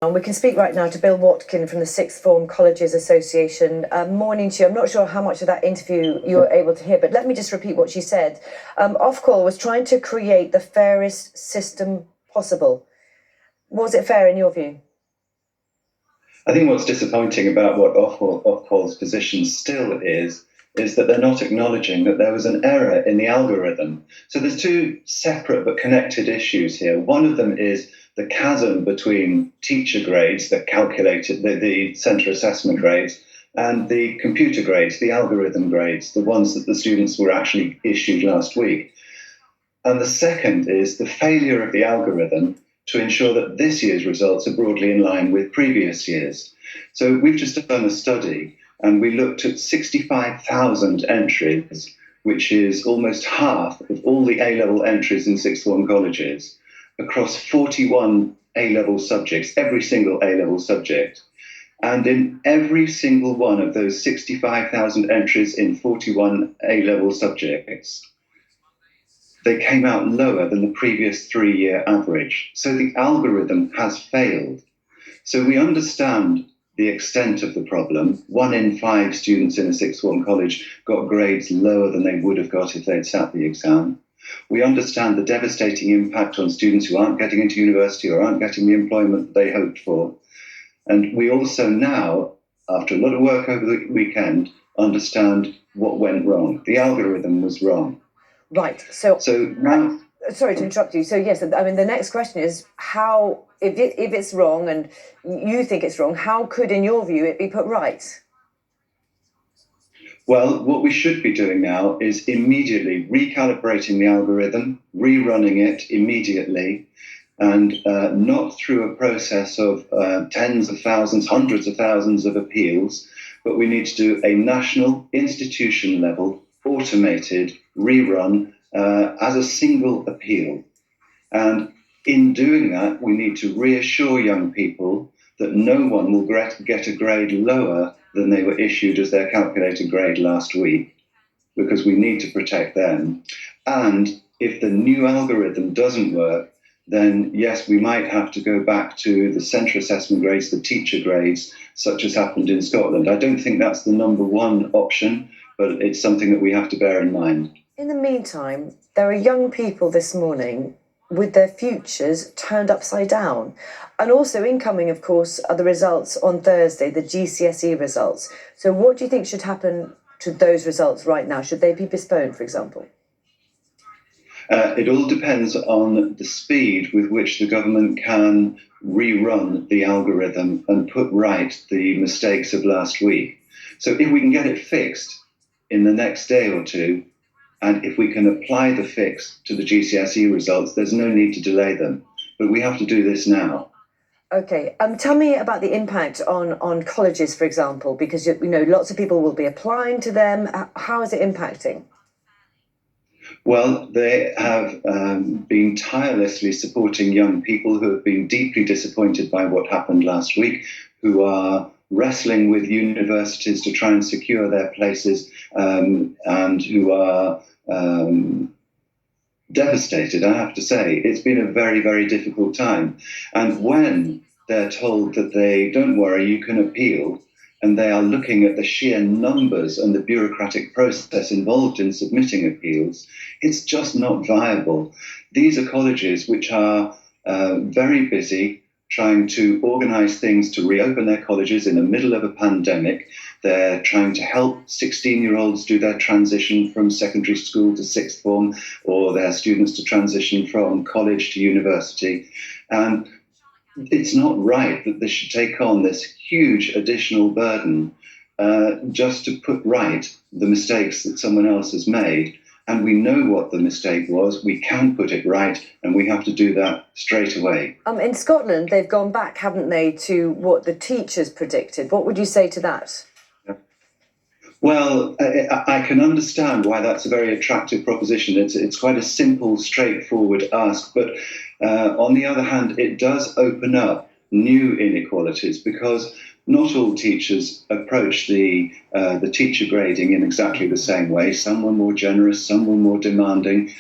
And we can speak right now to Bill Watkin from the Sixth Form Colleges Association. Morning to you. I'm not sure how much of that interview you were able to hear, but let me just repeat what she said. Ofqual was trying to create the fairest system possible. Was it fair in your view? I think what's disappointing about what Ofqual's position still is that they're not acknowledging that there was an error in the algorithm. So there's two separate but connected issues here. One of them is the chasm between teacher grades that calculated the centre assessment grades and the computer grades, the algorithm grades, the ones that the students were actually issued last week. And the second is the failure of the algorithm to ensure that this year's results are broadly in line with previous years. So we've just done a study and we looked at 65,000 entries, which is almost half of all the A-level entries in sixth form colleges, across 41 A-level subjects, every single A-level subject. And in every single one of those 65,000 entries in 41 A-level subjects, they came out lower than the previous 3-year average. So the algorithm has failed. So we understand the extent of the problem. 1 in 5 students in a sixth form college got grades lower than they would have got if they'd sat the exam. We understand the devastating impact on students who aren't getting into university or aren't getting the employment they hoped for. And we also now, after a lot of work over the weekend, understand what went wrong. The algorithm was wrong. Right. So now, sorry to interrupt you. So yes, I mean the next question is how, if it's wrong and you think it's wrong, how could, in your view, it be put right? Well, what we should be doing now is immediately recalibrating the algorithm, rerunning it immediately, and not through a process of tens of thousands, hundreds of thousands of appeals, but we need to do a national institution level automated rerun as a single appeal. And in doing that, we need to reassure young people that no one will get a grade lower than they were issued as their calculated grade last week, because we need to protect them. And if the new algorithm doesn't work, then yes, we might have to go back to the centre assessment grades, the teacher grades, such as happened in Scotland. I don't think that's the number one option, but it's something that we have to bear in mind. In the meantime, there are young people this morning with their futures turned upside down. And also incoming, of course, are the results on Thursday, the GCSE results. So what do you think should happen to those results right now? Should they be postponed, for example? It all depends on the speed with which the government can rerun the algorithm and put right the mistakes of last week. So if we can get it fixed in the next day or two, and if we can apply the fix to the GCSE results, there's no need to delay them. But we have to do this now. Okay. Tell me about the impact on colleges, for example, because lots of people will be applying to them. How is it impacting? Well, they have been tirelessly supporting young people who have been deeply disappointed by what happened last week, who are wrestling with universities to try and secure their places, and who are devastated, I have to say. It's been a very, very difficult time. And when they're told that don't worry, you can appeal, and they are looking at the sheer numbers and the bureaucratic process involved in submitting appeals, it's just not viable. These are colleges which are very busy trying to organise things to reopen their colleges in the middle of a pandemic. They're trying to help 16-year-olds do their transition from secondary school to sixth form, or their students to transition from college to university. And it's not right that they should take on this huge additional burden just to put right the mistakes that someone else has made. And we know what the mistake was. We can put it right, and we have to do that straight away. In Scotland, they've gone back, haven't they, to what the teachers predicted. What would you say to that? Well, I can understand why that's a very attractive proposition. It's quite a simple, straightforward ask. But on the other hand, it does open up new inequalities, because not all teachers approach the teacher grading in exactly the same way. Some were more generous, some were more demanding,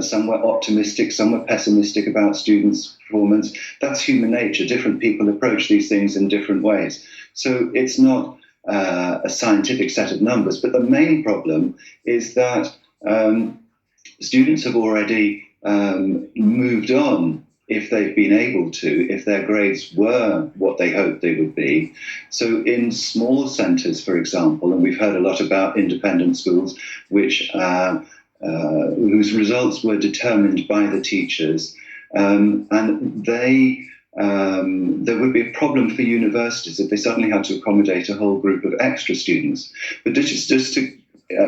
some were optimistic, some were pessimistic about students' performance. That's human nature. Different people approach these things in different ways. So it's not a scientific set of numbers. But the main problem is that students have already moved on if they've been able to, if their grades were what they hoped they would be. So in small centres, for example, and we've heard a lot about independent schools, which whose results were determined by the teachers, and there would be a problem for universities if they suddenly had to accommodate a whole group of extra students. But just to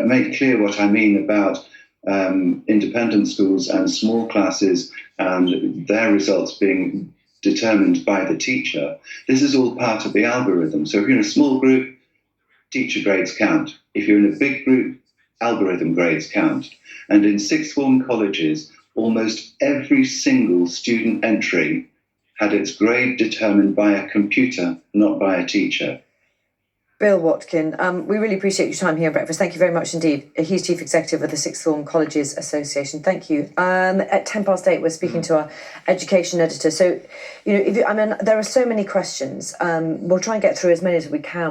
make clear what I mean about independent schools and small classes and their results being determined by the teacher, this is all part of the algorithm. So if you're in a small group, teacher grades count. If you're in a big group, algorithm grades count. And in sixth form colleges, almost every single student entry had its grade determined by a computer, not by a teacher. Bill Watkin, we really appreciate your time here at Breakfast. Thank you very much indeed. He's Chief Executive of the Sixth Form Colleges Association. Thank you. At 8:10, we're speaking to our education editor. So, there are so many questions. We'll try and get through as many as we can.